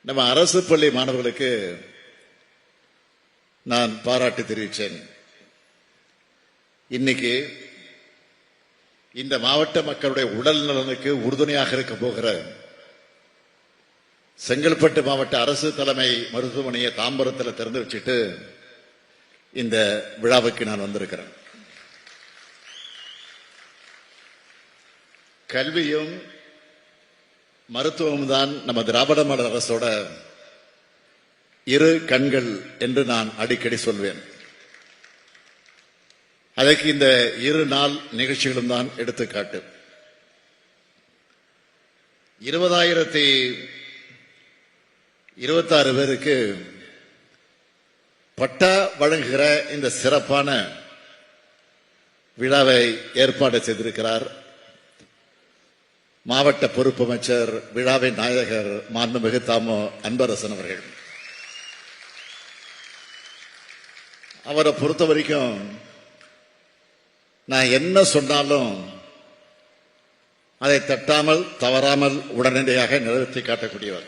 நம்ம அரசு பள்ளி மாணவர்களுக்கு நான் பாராட்டு தெரிவித்தேன். இன்னைக்கு இந்த மாவட்ட மக்களுடைய உடல் நலனுக்கு உறுதுணையாக இருக்க போகிற செங்கல்பட்டு மாவட்ட அரசு தலைமை மருத்துவமனையை தாம்பரத்தில் திறந்து வச்சுட்டு இந்த விழாவுக்கு நான் வந்திருக்கிறேன். கல்வியும் மருத்துவம் தான் நம்ம திராவிட மாடல் அரசோட இரு கண்கள் என்று நான் அடிக்கடி சொல்வேன். அதற்கு இந்த இரு நாள் நிகழ்ச்சிகளும் தான் எடுத்துக்காட்டு. 20,026 பேருக்கு பட்டா வழங்குகிற இந்த சிறப்பான விழாவை ஏற்பாடு செய்திருக்கிறார் மாவட்ட பொறுப்பு அமைச்சர், விழாவின் நாயகர் மாண்புமிகு தாமோ அன்பரசன் அவர்கள். அவரை பொறுத்த வரைக்கும் நான் என்ன சொன்னாலும் அதை தட்டாமல் தவறாமல் உடனடியாக நிறைவேற்றி காட்டக்கூடியவர்.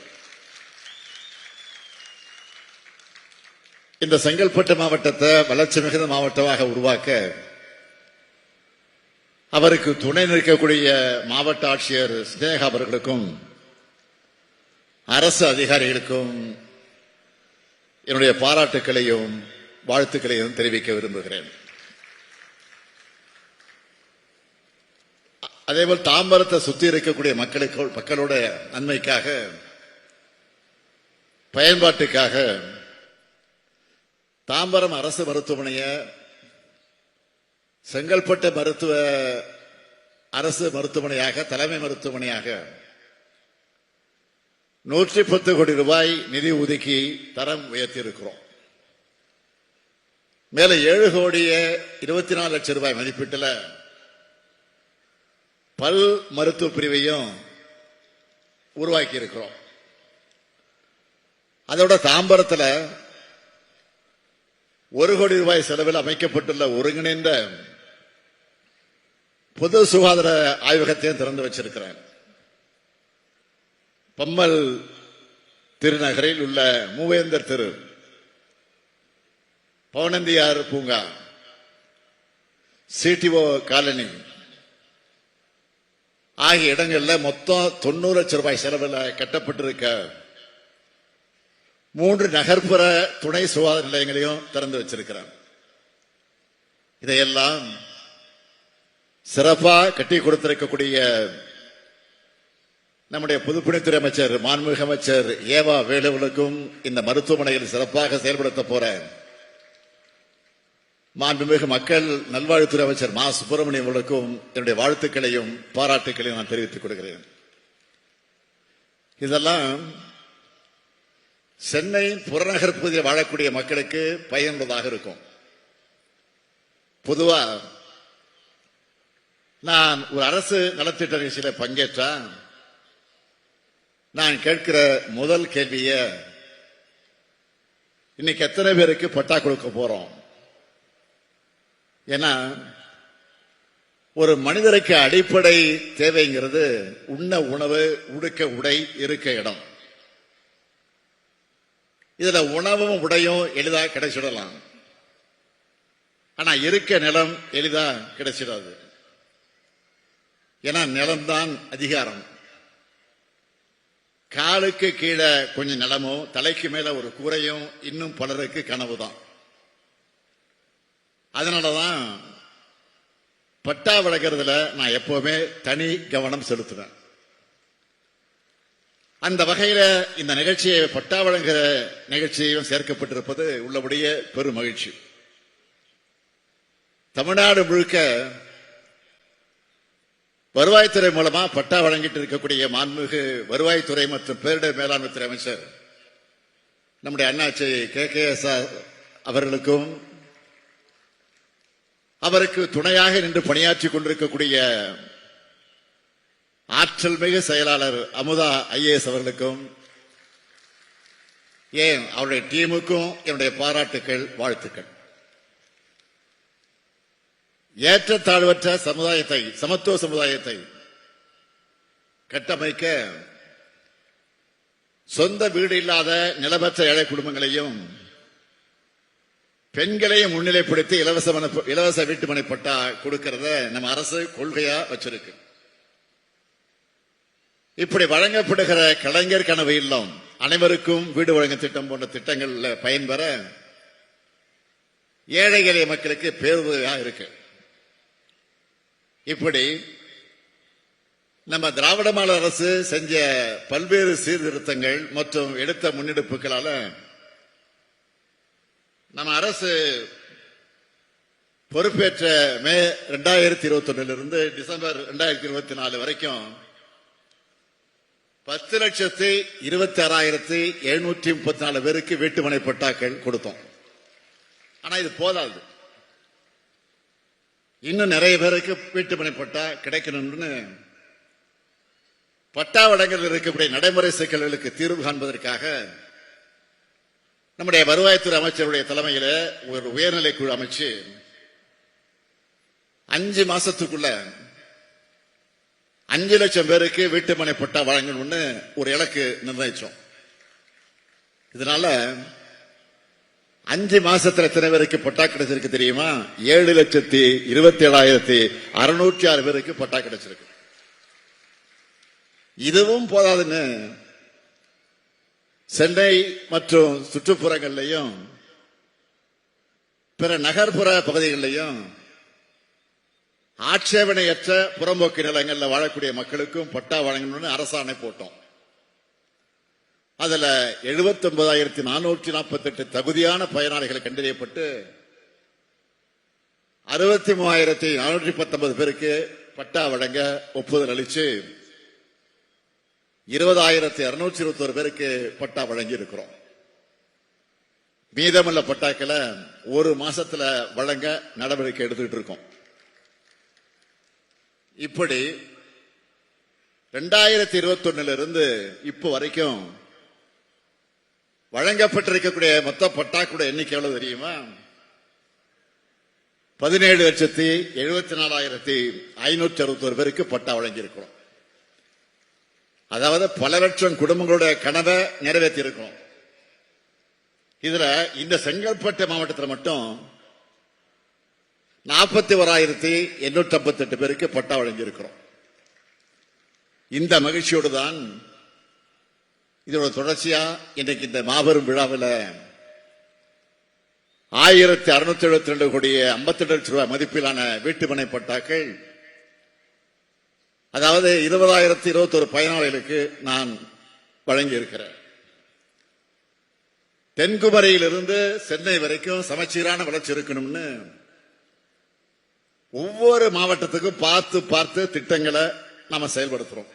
இந்த செங்கல்பட்டு மாவட்டத்தை வளர்ச்சி மிகுந்த மாவட்டமாக உருவாக்க அவருக்கு துணை நிற்கக்கூடிய மாவட்ட ஆட்சியர் ஸ்னேகா அவர்களுக்கும் அரசு அதிகாரிகளுக்கும் என்னுடைய பாராட்டுக்களையும் வாழ்த்துக்களையும் தெரிவிக்க விரும்புகிறேன். அதேபோல் தாம்பரத்தை சுற்றி இருக்கக்கூடிய மக்களோட நன்மைக்காக, பயன்பாட்டுக்காக தாம்பரம் அரசு மருத்துவமனையை செங்கல்பட்டு அரசு மருத்துவமனையாக, தலைமை மருத்துவமனையாக 110 கோடி ரூபாய் நிதி ஒதுக்கி தரம் உயர்த்தியிருக்கிறோம். மேல 7 கோடியே 24 லட்சம் ரூபாய் மதிப்பீட்டில் பல் மருத்துவ பிரிவையும் உருவாக்கி இருக்கிறோம். அதோட தாம்பரத்தில் 1 கோடி ரூபாய் செலவில் அமைக்கப்பட்டுள்ள ஒருங்கிணைந்த பொது சுகாதார ஆய்வகத்தையும் திறந்து வச்சிருக்கிறேன். பம்மல் திருநகரில் உள்ள மூவேந்தர் தெரு, பவனந்தியார் பூங்கா, சிடிஓ காலனி ஆகிய இடங்களில் மொத்தம் 90 லட்சம் ரூபாய் செலவில் கட்டப்பட்டிருக்க 3 நகர்ப்புற துணை சுகாதார நிலையங்களையும் திறந்து வச்சிருக்கிறார். இதையெல்லாம் சிறப்பா கட்டி கொடுத்திருக்கக்கூடிய நம்முடைய பொதுப்பணித்துறை அமைச்சர், மாண்புமிகு அமைச்சர் ஏவா வேலுவுக்கும், இந்த மருத்துவமனையில் சிறப்பாக செயல்படுத்த போற மாண்புமிகு மக்கள் நல்வாழ்வுத்துறை அமைச்சர் மா சுப்பிரமணியம் அவர்களுக்கும் என்னுடைய வாழ்த்துக்களையும் பாராட்டுக்களையும் நான் தெரிவித்துக் கொள்கிறேன். இதெல்லாம் சென்னை புறநகர் பகுதியில் வாழக்கூடிய மக்களுக்கு பயனுள்ளதாக இருக்கும். பொதுவா நான் ஒரு அரசு நலத்திட்ட நிகழ்ச்சியில் பங்கேற்றா நான் கேட்கிற முதல் கேள்விய, இன்னைக்கு எத்தனை பேருக்கு பட்டா கொடுக்க போறோம்? ஏன்னா ஒரு மனிதருக்கு அடிப்படை தேவைங்கிறது உண்ண உணவு, உடுக்க உடை, இருக்க இடம். இதுல உணவும் உடையும் எளிதா கிடைச்சிடலாம். ஆனா இருக்க நிலம் எளிதா கிடைச்சிடாது. ஏன்னா நிலம்தான் அதிகாரம். காலுக்கு கீழே கொஞ்சம் நிலமும், தலைக்கு மேல ஒரு கூரையும் இன்னும் பலருக்கு கனவு தான். அதனாலதான் பட்டா வழங்குறதுல நான் எப்பவுமே தனி கவனம் செலுத்துவேன். அந்த வகையில இந்த நிகழ்ச்சியை, பட்டா வழங்குகிற நிகழ்ச்சியும் சேர்க்கப்பட்டிருப்பது உள்ளபடியே பெரும் மகிழ்ச்சி. தமிழ்நாடு முழுக்க வருவாய்த்துறை மூலமா பட்டா வழங்கிட்டு இருக்கக்கூடிய மாண்புமிகு வருவாய்த்துறை மற்றும் பேரிடர் மேலாண்மை துறை அமைச்சர் நம்முடைய அண்ணாச்சி KKS அவர்களுக்கும், அவருக்கு துணையாக நின்று பணியாற்றிக் கொண்டிருக்கக்கூடிய ஆற்றல் மிகு செயலாளர் அமுதா IAS அவர்களுக்கும், ஏன் அவருடைய டீமுக்கும் என்னுடைய பாராட்டுக்கள், வாழ்த்துக்கள். ஏற்றத்தாழ்வற்ற சமுதாயத்தை, சமத்துவ சமுதாயத்தை கட்டமைக்க சொந்த வீடு இல்லாத நிலமற்ற ஏழை குடும்பங்களையும் பெண்களையும் முன்னிலைப்படுத்தி இலவச வீட்டுமனை பட்டா கொடுக்கிறத நம்ம அரசு கொள்கையா வச்சிருக்கு. இப்படி வழங்கப்படுகிற கலைஞர் கனவு இல்லம், அனைவருக்கும் வீடு வழங்கும் திட்டம் போன்ற திட்டங்கள்ல பயன்பெற ஏழை எளிய மக்களுக்கு பேருதவியா இருக்கு. இப்படி நம்ம திராவிட மாடல் அரசு செஞ்ச பல்வேறு சீர்திருத்தங்கள் மற்றும் எடுத்த முன்னெடுப்புகளால நம்ம அரசு பொறுப்பேற்ற மே 2021 இருந்து டிசம்பர் 2024 வரைக்கும் 10,26,734 பேருக்கு வீட்டுமனை பட்டாக்கள் கொடுத்தோம். ஆனா இது போதாது, இன்னும் நிறைய பேருக்கு வீட்டுமனை பட்டா கிடைக்கணும்னு பட்டா வழங்கல் இருக்கக்கூடிய நடைமுறை சிக்கல்களுக்கு தீர்வு காண்பதற்காக நம்முடைய வருவாய்த்துறை அமைச்சருடைய தலைமையில ஒரு உயர்நிலை குழு அமைச்சு 5 மாசத்துக்குள்ள 5 லட்சம் பேருக்கு வீட்டுமனை பட்டா வழங்கணும்னு ஒரு இலக்கு நிர்ணயிச்சோம். இதனால 5 மாசத்துல எத்தனை பேருக்கு பட்டா கிடைச்சிருக்கு தெரியுமா? 7,27,606 பேருக்கு பட்டா கிடைச்சிருக்கு. இதுவும் போதாதுன்னு சென்னை மற்றும் சுற்றுப்புறங்கள்லையும் பிற நகர்ப்புற பகுதிகளிலையும் ஆட்சேபனையற்ற புறம்போக்கு நிலங்களில் வாழக்கூடிய மக்களுக்கும் பட்டா வழங்கணும்னு அரசாணை போட்டோம். அதுல 79,448 தகுதியான பயனாளிகள் கண்டறியப்பட்டு 63,419 பேருக்கு பட்டா வழங்க ஒப்புதல் அளிச்சு 20,221 பேருக்கு பட்டா வழங்கி இருக்கிறோம். மீதமுள்ள பட்டாக்களை ஒரு மாசத்துல வழங்க நடவடிக்கை எடுத்துக்கிட்டு இருக்கோம். இப்படி 2021 இருந்து இப்போ வரைக்கும் வழங்கப்பட்டிருக்கக்கூடிய மொத்த பட்டாக்களுடைய எண்ணிக்கை எவ்வளவு தெரியுமா? 17,74,561 பேருக்கு பட்டா வழங்கி இருக்கிறோம். அதாவது பல லட்சம் குடும்பங்களுடைய கனவை நிறைவேற்றி இருக்கிறோம். இதுல இந்த செங்கல்பட்டு மாவட்டத்தில் மட்டும் 41,858 பேருக்கு பட்டா வழங்கி இருக்கிறோம். இந்த மகிழ்ச்சியோடு தான் இதோட தொடர்ச்சியா இன்றைக்கு இந்த மாபெரும் விழாவில் 1,672 கோடியே 52 லட்சம் ரூபாய் மதிப்பிலான வீட்டுமனை பட்டாக்கள், அதாவது 20,021 பயனாளிகளுக்கு நான் வழங்கி இருக்கிறேன். தென்குமரியிலிருந்து சென்னை வரைக்கும் சமச்சீரான வளர்ச்சி இருக்கணும்னு ஒவ்வொரு மாவட்டத்துக்கும் பார்த்து பார்த்து திட்டங்களை நாம செயல்படுத்துறோம்.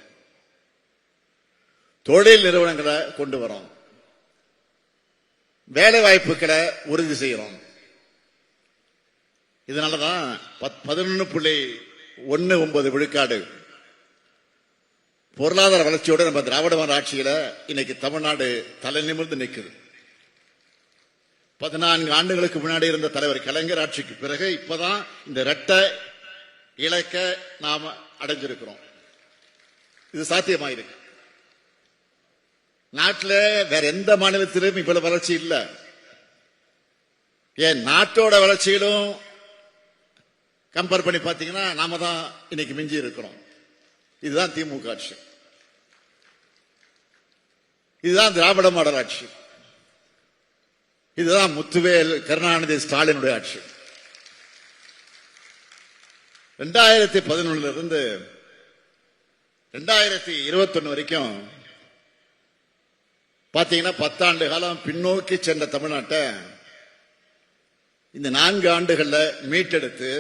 தொழில் நிறுவனங்களை கொண்டு வரோம், வேலை வாய்ப்புகளை உறுதி செய்யறோம். இதனாலதான் 11.19 விழுக்காடு பொருளாதார வளர்ச்சியோடு நம்ம திராவிட மாடல் ஆட்சியில இன்னைக்கு தமிழ்நாடு தலை நிமிர்ந்து நிற்குது. 14 ஆண்டுகளுக்கு முன்னாடி இருந்த தலைவர் கலைஞர் ஆட்சிக்கு பிறகு இப்பதான் இந்த இரட்டை இலக்க நாம அடைஞ்சிருக்கிறோம். இது சாத்தியமாயிருக்கு. நாட்டில் வேற எந்த மாநிலத்திலும் இவ்வளவு வளர்ச்சி இல்லை. ஏன் நாட்டோட வளர்ச்சியிலும் கம்பேர் பண்ணி பார்த்தீங்கன்னா நாம தான் இன்னைக்கு மிஞ்சி இருக்கிறோம். இதுதான் திமுக ஆட்சி, இதுதான் திராவிட மாடல் ஆட்சி, இதுதான் முத்துவேல் கருணாநிதி ஸ்டாலினுடைய ஆட்சி. 2011 இருந்து 2021 வரைக்கும் பாத்தீங்கன்னா 10 ஆண்டு காலம் பின்னோக்கி சென்ற தமிழ்நாட்டை இந்த 4 ஆண்டுகள்ல மீட்டெடுத்து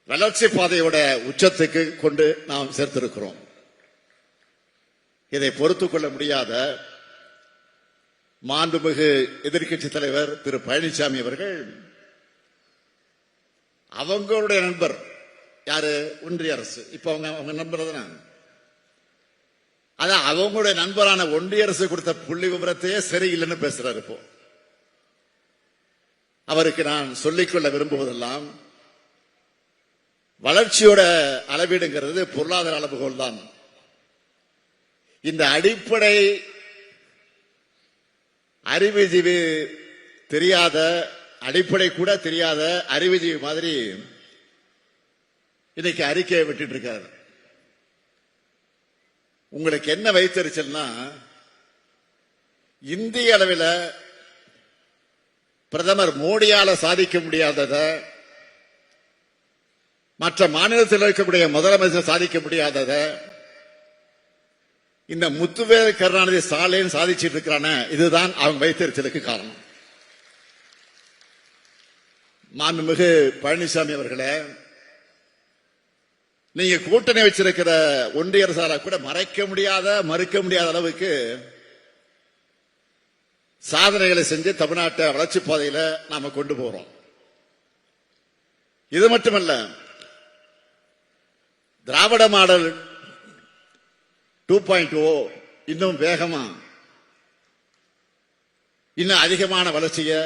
வளர்ச்சி பாதையோட உச்சத்துக்கு கொண்டு நாம் சேர்த்திருக்கிறோம். இதை பொறுத்துக் கொள்ள முடியாத மாண்புமிகு எதிர்க்கட்சி தலைவர் திரு பழனிசாமி அவர்கள் அவங்களுடைய நண்பர் யாரு, ஒன்றிய அரசு, இப்ப அவங்க நண்பர் தானே, அதான் அவங்களுடைய நண்பரான ஒன்றிய அரசு கொடுத்த புள்ளி விவரத்தையே சரியில்லைன்னு பேசுறாரு. இப்போ அவருக்கு நான் சொல்லிக்கொள்ள விரும்புவதெல்லாம், வளர்ச்சியோட அளவீடுங்கிறது பொருளாதார அளவுகோல் தான். இந்த அடிப்படை அறிவுஜீவி தெரியாத, அடிப்படை கூட தெரியாத அறிவுஜீவி மாதிரி இன்னைக்கு அறிக்கையை விட்டுட்டு இருக்காரு. உங்களுக்கு என்ன வைத்தறிச்சல்னா, இந்திய அளவில் பிரதமர் மோடியால சாதிக்க முடியாதத மற்ற மாநிலத்தில் இருக்கக்கூடிய முதலமைச்சர் சாதிக்க முடியாதத இந்த முத்துவேல் கருணாநிதி ஸ்டாலின் சாதிச்சிட்டு இருக்கிறான. இதுதான் அவங்க வைத்தறிச்சலுக்கு காரணம். மாண்புமிகு பழனிசாமி அவர்களே, நீங்க கூட்டணி வச்சிருக்கிற ஒன்றிய அரசால கூட மறைக்க முடியாத, மறுக்க முடியாத அளவுக்கு சாதனைகளை செஞ்சு தமிழ்நாட்டை வளர்ச்சி பாதையில நாம கொண்டு போறோம். இது மட்டுமல்ல, திராவிட மாடல் 2.0 இன்னும் வேகமா, இன்னும் அதிகமான வளர்ச்சியை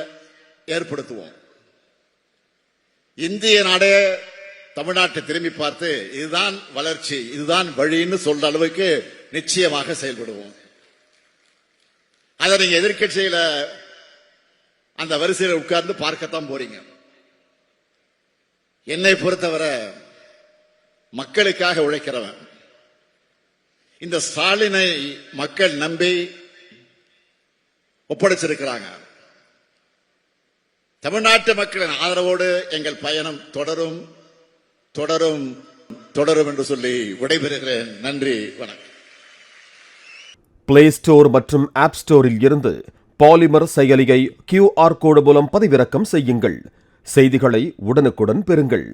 ஏற்படுத்துவோம். இந்திய நாடே தமிழ்நாட்டை திரும்பி பார்த்து இதுதான் வளர்ச்சி, இதுதான் வழின்னு சொல்ற அளவுக்கு நிச்சயமாக செயல்படுவோம். அதை நீங்க எதிர்க்கட்சியில அந்த வரிசையில் உட்கார்ந்து பார்க்கத்தான் போறீங்க. என்னை பொறுத்தவரை மக்களுக்காக உழைக்கிறவன். இந்த ஸ்டாலினை மக்கள் நம்பி ஒப்படைச்சிருக்கிறாங்க. தமிழ்நாட்டு மக்களின் ஆதரவோடு எங்கள் பயணம் தொடரும் தொடரும் தொடரும் என்று சொல்லி விடைபெறுகிறேன். நன்றி, வணக்கம். பிளே ஸ்டோர் மற்றும் ஆப் ஸ்டோரில் இருந்து பாலிமர் செயலியை QR கோடு மூலம் பதிவிறக்கம் செய்யுங்கள். செய்திகளை உடனுக்குடன் பெறுங்கள்.